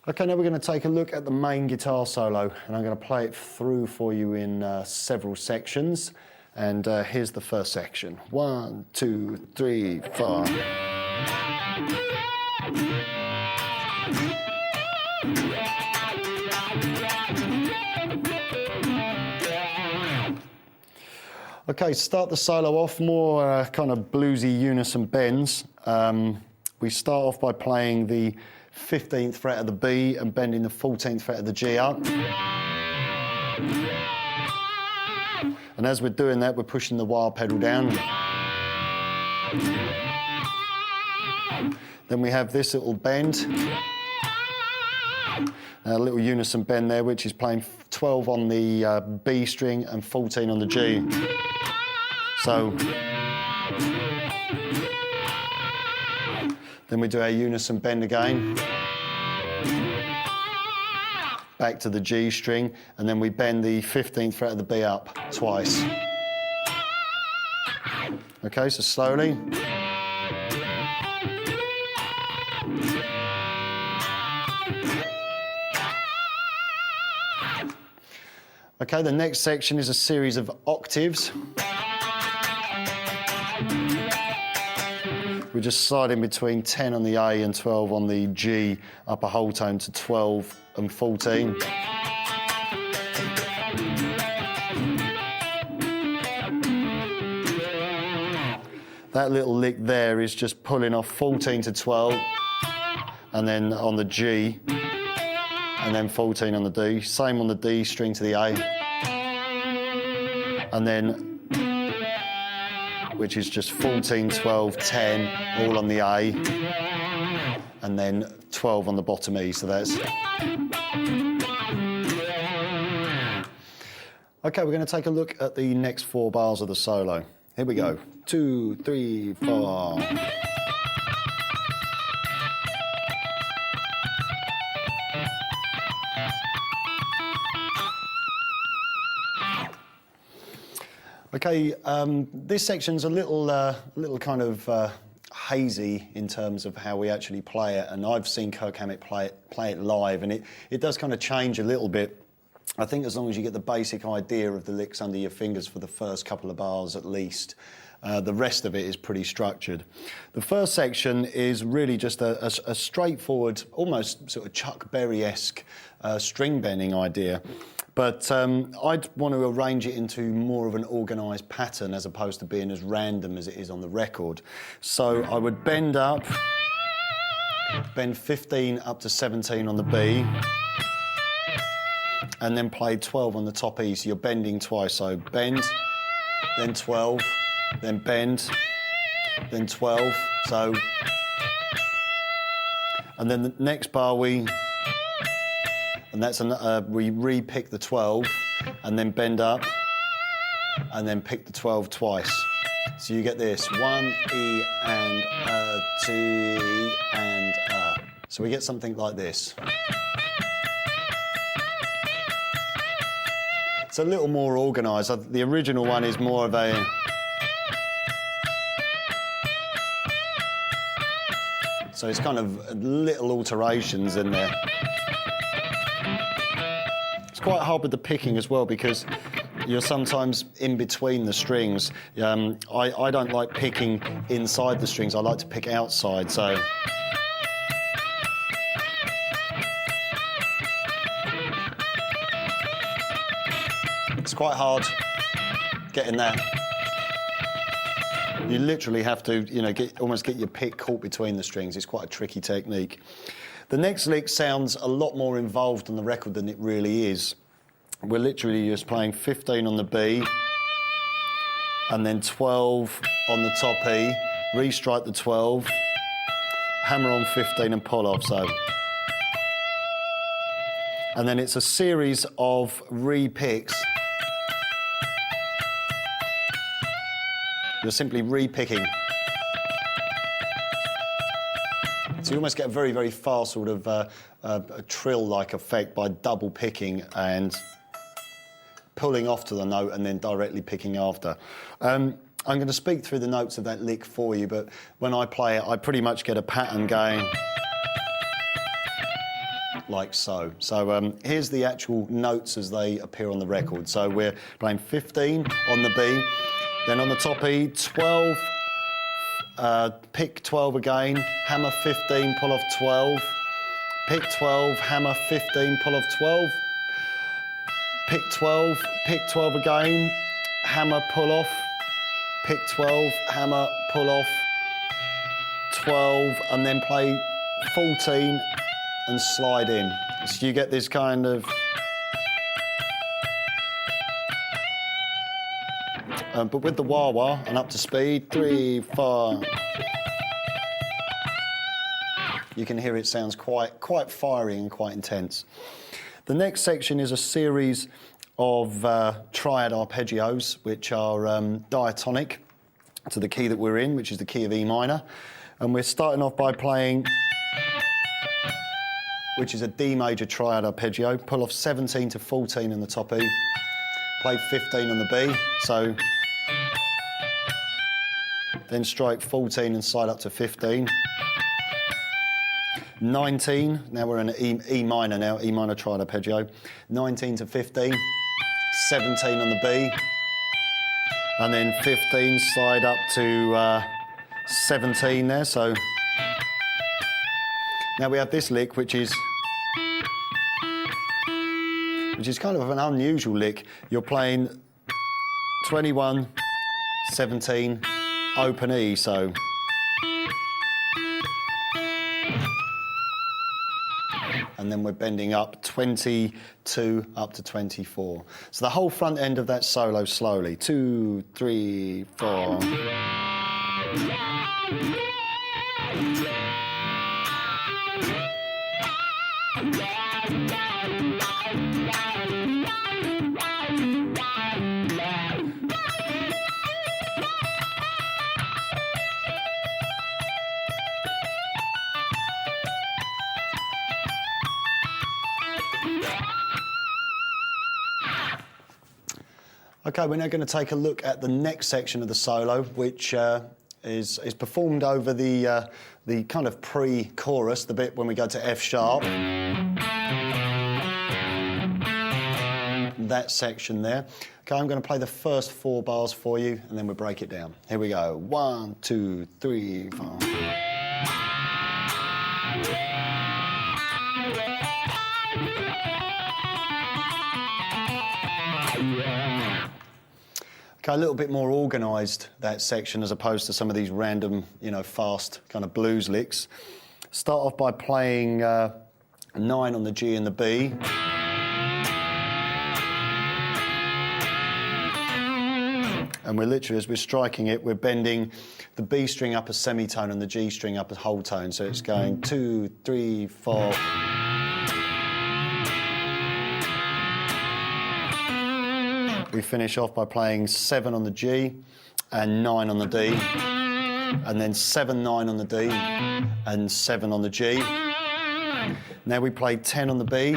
Okay, now we're going to take a look at the main guitar solo, and I'm going to play it through for you in several sections. And here's the first section. 1, 2, 3, 4. Okay, start the solo off, more kind of bluesy unison bends. We start off by playing the 15th fret of the B and bending the 14th fret of the G up. And as we're doing that, we're pushing the wah pedal down. Then we have this little bend, a little unison bend there, which is playing 12 on the B string and 14 on the G. So then we do our unison bend again, back to the G string, and then we bend the 15th fret of the B up twice. Okay, so slowly. Okay, the next section is a series of octaves. We're just sliding between 10 on the A and 12 on the G, up a whole tone to 12 and 14. That little lick there is just pulling off 14 to 12, and then on the G, and then 14 on the D. Same on the D string to the A. And then, which is just 14, 12, 10, all on the A, and then 12 on the bottom E, so that's... Okay, we're going to take a look at the next 4 bars of the solo. Here we go. 2, 3, 4... Okay, this section's a little kind of hazy in terms of how we actually play it, and I've seen Kirk Hammett play it live, and it does kind of change a little bit. I think as long as you get the basic idea of the licks under your fingers for the first couple of bars at least, the rest of it is pretty structured. The first section is really just a straightforward, almost sort of Chuck Berry-esque string bending idea. But I'd want to arrange it into more of an organised pattern as opposed to being as random as it is on the record. So I would bend up, bend 15 up to 17 on the B, and then play 12 on the top E, so you're bending twice. So bend, then 12, then bend, then 12, so... And then the next bar and that's we re-pick the 12 and then bend up and then pick the 12 twice. So you get this, 1 E and 2 E and So we get something like this. It's a little more organised. The original one is more of a... So it's kind of little alterations in there. Quite hard with the picking as well because you're sometimes in between the strings. I don't like picking inside the strings, I like to pick outside, so... It's quite hard getting that. You literally have to, almost get your pick caught between the strings. It's quite a tricky technique. The next lick sounds a lot more involved on the record than it really is. We're literally just playing 15 on the B, and then 12 on the top E, re-strike the 12, hammer on 15 and pull off, so. And then it's a series of re-picks. You're simply re-picking. So you almost get a very, very fast sort of a trill-like effect by double picking and pulling off to the note and then directly picking after. I'm going to speak through the notes of that lick for you, but when I play it, I pretty much get a pattern going. like so. So here's the actual notes as they appear on the record. So we're playing 15 on the B, then on the top E, 12, pick 12 again, hammer 15, pull off 12, pick 12, hammer 15, pull off 12, pick 12 again, hammer, pull off, pick 12, hammer, pull off, 12, and then play 14 and slide in. So you get this kind of... but with the wah-wah and up to speed, 3, 4... You can hear it sounds quite fiery and quite intense. The next section is a series of triad arpeggios, which are diatonic to the key that we're in, which is the key of E minor. And we're starting off by playing, which is a D major triad arpeggio. Pull off 17 to 14 in the top E. Play 15 on the B. So then strike 14 and slide up to 15. 19, now we're in E minor now, E minor triad arpeggio. 19 to 15, 17 on the B. And then 15, slide up to 17 there, so now we have this lick, which is kind of an unusual lick. You're playing 21, 17, open E, so and then we're bending up 22 up to 24. So the whole front end of that solo slowly. 2, 3, 4. Okay, we're now going to take a look at the next section of the solo, which is performed over the kind of pre-chorus, the bit when we go to F sharp. That section there. Okay, I'm going to play the first 4 bars for you, and then we'll break it down. Here we go. 1, 2, 3, 4. Okay, a little bit more organised, that section, as opposed to some of these random, fast kind of blues licks. Start off by playing 9 on the G and the B. And we're literally, as we're striking it, we're bending the B string up a semitone and the G string up a whole tone. So it's going 2, 3, 4... We finish off by playing 7 on the G and 9 on the D, and then 7, 9 on the D and 7 on the G. Now we play 10 on the B,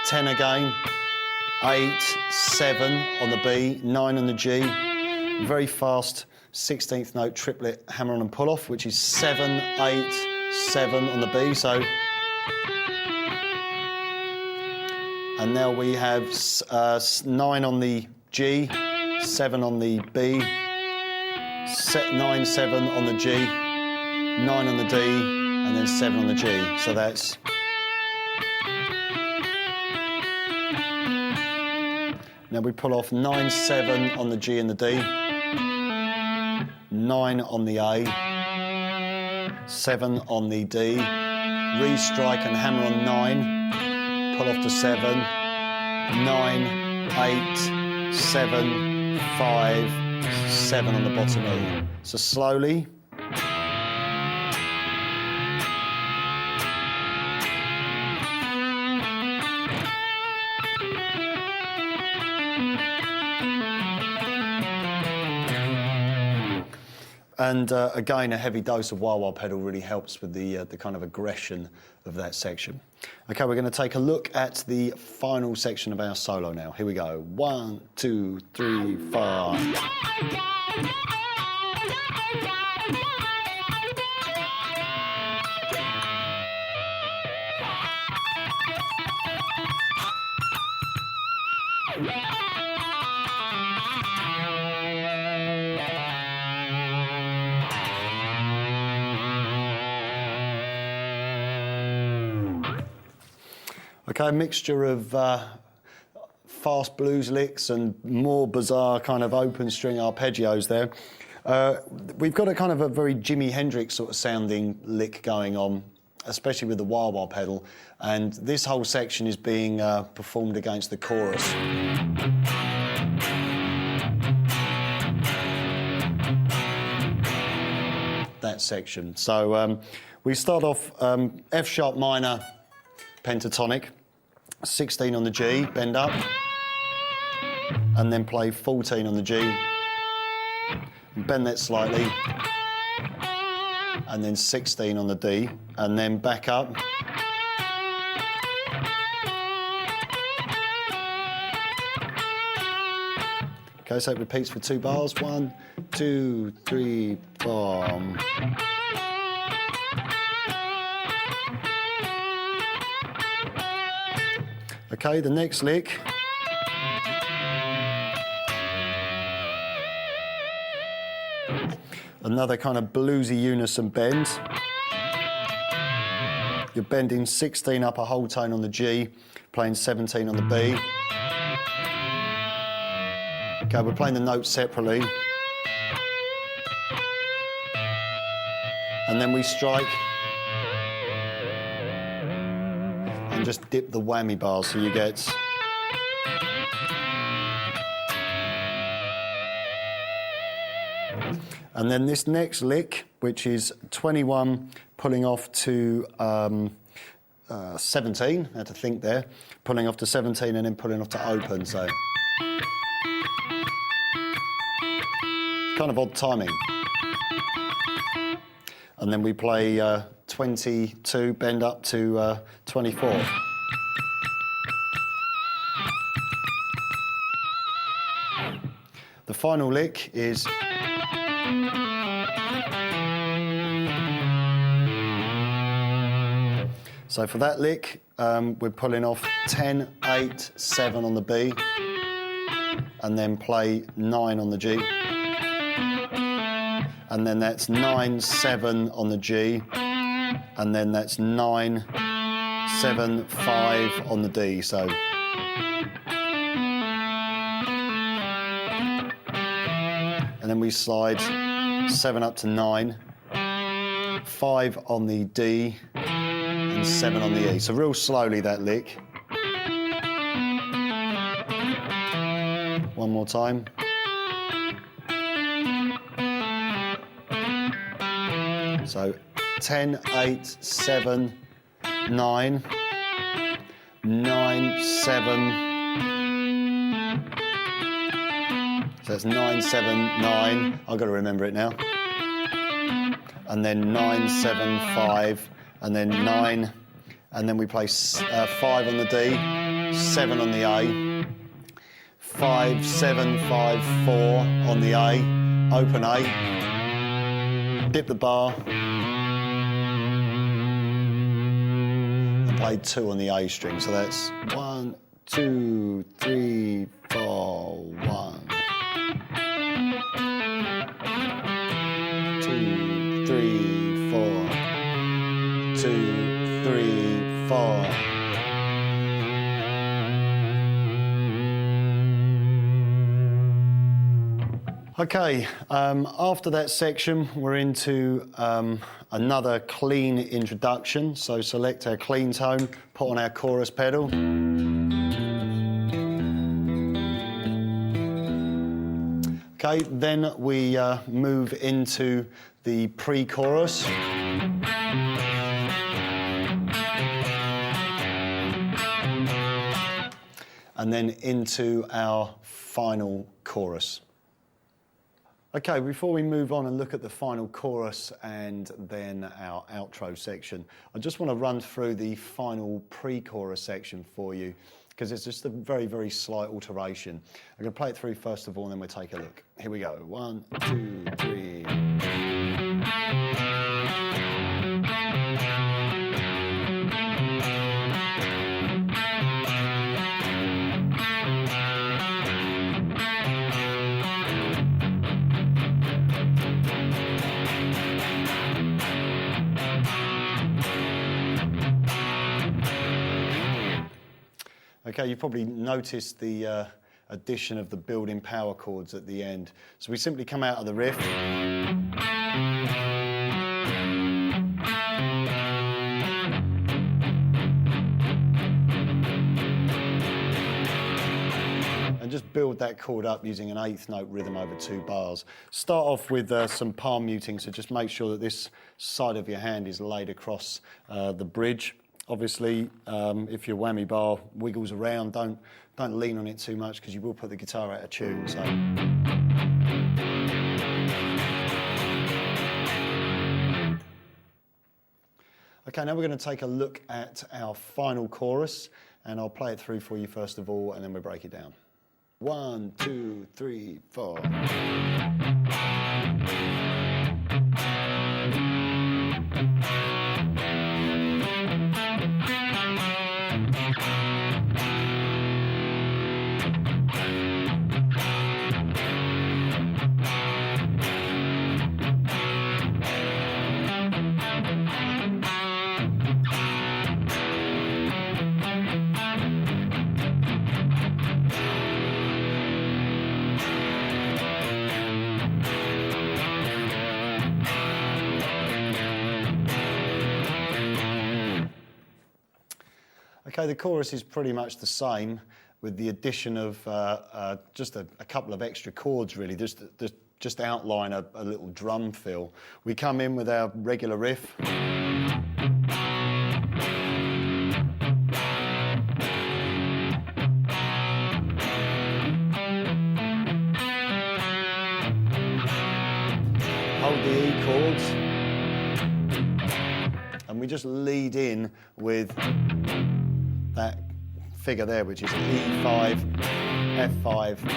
10 again, 8, 7 on the B, 9 on the G. Very fast 16th note triplet hammer on and pull off, which is 7, 8, 7 on the B. So. And now we have 9 on the G, 7 on the B, 9, 7 on the G, 9 on the D, and then 7 on the G. So that's... Now we pull off 9, 7 on the G and the D, 9 on the A, 7 on the D, re-strike and hammer on 9, pull off to 7, 9, 8, 7, 5, 7 on the bottom E. So slowly. And again, a heavy dose of wah-wah pedal really helps with the kind of aggression of that section. Okay, we're going to take a look at the final section of our solo now. Here we go. 1, 2, 3, 4. Okay, a mixture of fast blues licks and more bizarre kind of open string arpeggios there. We've got a kind of a very Jimi Hendrix sort of sounding lick going on, especially with the wah-wah pedal, and this whole section is being performed against the chorus. That section. So we start off F sharp minor pentatonic, 16 on the G, bend up, and then play 14 on the G, bend that slightly, and then 16 on the D, and then back up. Okay, so it repeats for 2 bars. 1, 2, 3, 4. Okay, the next lick. Another kind of bluesy unison bend. You're bending 16 up a whole tone on the G, playing 17 on the B. Okay, we're playing the notes separately. And then we strike and just dip the whammy bar so you get and then this next lick, which is 21 pulling off to 17, I had to think there, pulling off to 17 and then pulling off to open, so kind of odd timing. And then we play 22, bend up to 24. The final lick is so for that lick, we're pulling off 10, 8, 7 on the B, and then play 9 on the G. And then that's 9, 7 on the G, and then that's 9, 7, 5 on the D, so. And then we slide 7 up to 9, 5 on the D, and 7 on the E. So real slowly that lick. One more time. So 10, 8, 7, 9, 9, 7. So that's 9, 7, 9. I've got to remember it now. And then 9, 7, 5, and then 9, and then we play 5 on the D, 7 on the A, 5, 7, 5, 4 on the A, open A, dip the bar, and play 2 on the A string. So that's 1, 2, 3, 4, 1. 2, 3, 4. 2, 3, 4. Okay, after that section, we're into another clean introduction. So select our clean tone, put on our chorus pedal. Okay, then we move into the pre-chorus. And then into our final chorus. Okay, before we move on and look at the final chorus and then our outro section, I just want to run through the final pre-chorus section for you, because it's just a very, very slight alteration. I'm going to play it through first of all, and then we'll take a look. Here we go. 1, 2, 3. Okay, you probably noticed the addition of the building power chords at the end. So we simply come out of the riff. And just build that chord up using an eighth note rhythm over 2 bars. Start off with some palm muting, so just make sure that this side of your hand is laid across the bridge. Obviously, if your whammy bar wiggles around, don't lean on it too much because you will put the guitar out of tune. So. Okay, now we're going to take a look at our final chorus, and I'll play it through for you first of all, and then we'll break it down. 1, 2, 3, 4. Okay, the chorus is pretty much the same with the addition of just a couple of extra chords really, just outline a little drum fill. We come in with our regular riff. Hold the E chords. And we just lead in with that figure there, which is E5, F5,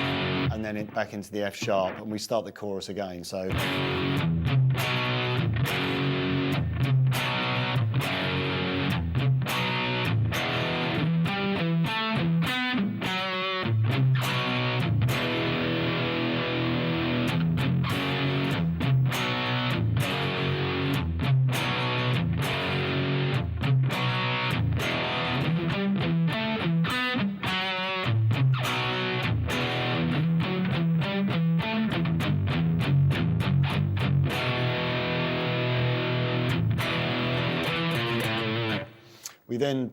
and then back into the F sharp, and we start the chorus again. So. We then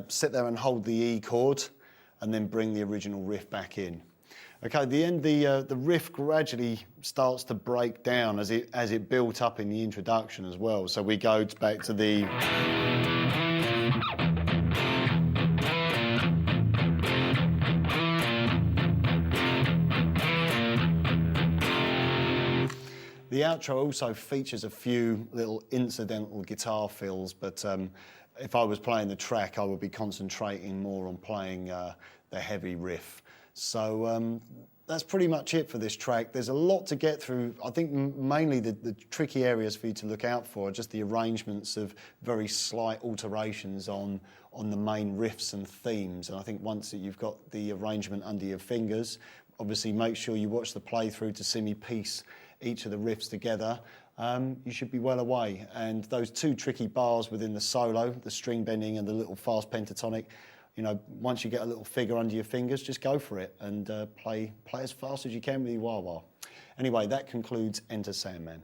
sit there and hold the E chord and then bring the original riff back in. Okay, at the end, the riff gradually starts to break down as it built up in the introduction as well. So we go back to the... The outro also features a few little incidental guitar fills, but if I was playing the track, I would be concentrating more on playing the heavy riff. So that's pretty much it for this track. There's a lot to get through. I think mainly the tricky areas for you to look out for are just the arrangements of very slight alterations on the main riffs and themes. And I think once that you've got the arrangement under your fingers, obviously make sure you watch the playthrough to see me piece each of the riffs together. You should be well away. And those 2 tricky bars within the solo, the string bending and the little fast pentatonic, you know, once you get a little figure under your fingers, just go for it and play as fast as you can with your wah-wah. Anyway, that concludes Enter Sandman.